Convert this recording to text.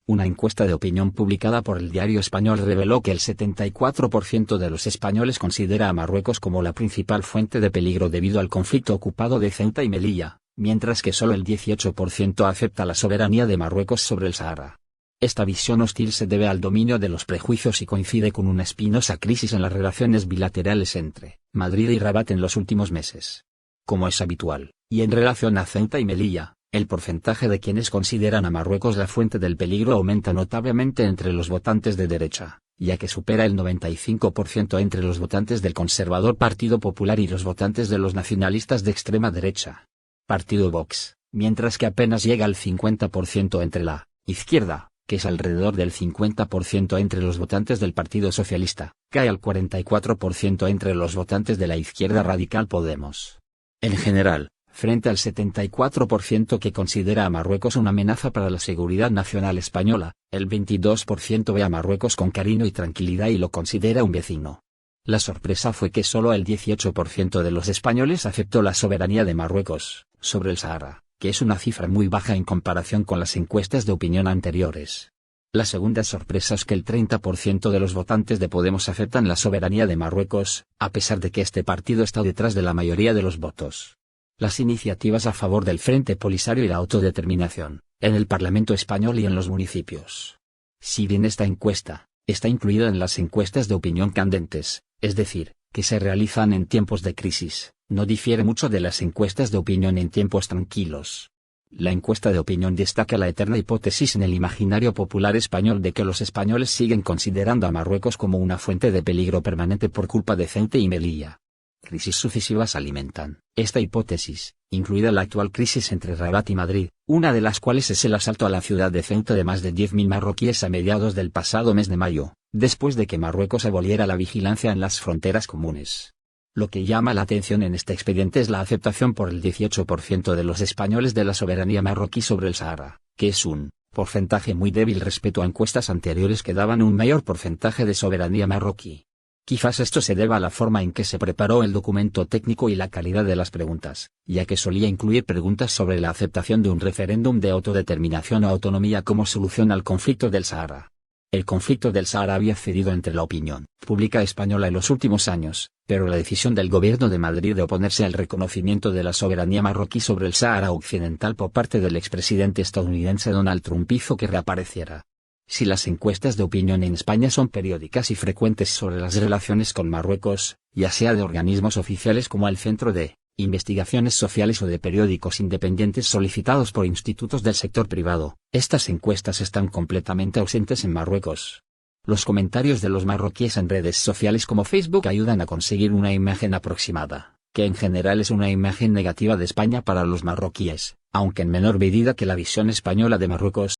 Una encuesta de opinión publicada por el diario español reveló que el 74% de los españoles considera a Marruecos como la principal fuente de peligro debido al conflicto ocupado de Ceuta y Melilla, mientras que solo el 18% acepta la soberanía de Marruecos sobre el Sahara. Esta visión hostil se debe al dominio de los prejuicios y coincide con una espinosa crisis en las relaciones bilaterales entre Madrid y Rabat en los últimos meses. Como es habitual, y en relación a Ceuta y Melilla, el porcentaje de quienes consideran a Marruecos la fuente del peligro aumenta notablemente entre los votantes de derecha, ya que supera el 95% entre los votantes del conservador Partido Popular y los votantes de los nacionalistas de extrema derecha, Partido Vox, mientras que apenas llega al 50% entre la izquierda, que es alrededor del 50% entre los votantes del Partido Socialista, cae al 44% entre los votantes de la izquierda radical Podemos. En general, frente al 74% que considera a Marruecos una amenaza para la seguridad nacional española, el 22% ve a Marruecos con cariño y tranquilidad y lo considera un vecino. La sorpresa fue que solo el 18% de los españoles aceptó la soberanía de Marruecos sobre el Sahara, que es una cifra muy baja en comparación con las encuestas de opinión anteriores. La segunda sorpresa es que el 30% de los votantes de Podemos aceptan la soberanía de Marruecos, a pesar de que este partido está detrás de la mayoría de los votos. Las iniciativas a favor del Frente Polisario y la autodeterminación, en el Parlamento español y en los municipios. Si bien esta encuesta está incluida en las encuestas de opinión candentes, es decir, que se realizan en tiempos de crisis, no difiere mucho de las encuestas de opinión en tiempos tranquilos. La encuesta de opinión destaca la eterna hipótesis en el imaginario popular español de que los españoles siguen considerando a Marruecos como una fuente de peligro permanente por culpa de Ceuta y Melilla. Crisis sucesivas alimentan esta hipótesis, incluida la actual crisis entre Rabat y Madrid, una de las cuales es el asalto a la ciudad de Ceuta de más de 10.000 marroquíes a mediados del pasado mes de mayo, después de que Marruecos aboliera la vigilancia en las fronteras comunes. Lo que llama la atención en este expediente es la aceptación por el 18% de los españoles de la soberanía marroquí sobre el Sahara, que es un porcentaje muy débil respecto a encuestas anteriores que daban un mayor porcentaje de soberanía marroquí. Quizás esto se deba a la forma en que se preparó el documento técnico y la calidad de las preguntas, ya que solía incluir preguntas sobre la aceptación de un referéndum de autodeterminación o autonomía como solución al conflicto del Sahara. El conflicto del Sahara había cedido entre la opinión pública española en los últimos años, pero la decisión del gobierno de Madrid de oponerse al reconocimiento de la soberanía marroquí sobre el Sahara Occidental por parte del expresidente estadounidense Donald Trump hizo que reapareciera. Si las encuestas de opinión en España son periódicas y frecuentes sobre las relaciones con Marruecos, ya sea de organismos oficiales como el Centro de Investigaciones Sociales o de periódicos independientes solicitados por institutos del sector privado, estas encuestas están completamente ausentes en Marruecos. Los comentarios de los marroquíes en redes sociales como Facebook ayudan a conseguir una imagen aproximada, que en general es una imagen negativa de España para los marroquíes, aunque en menor medida que la visión española de Marruecos.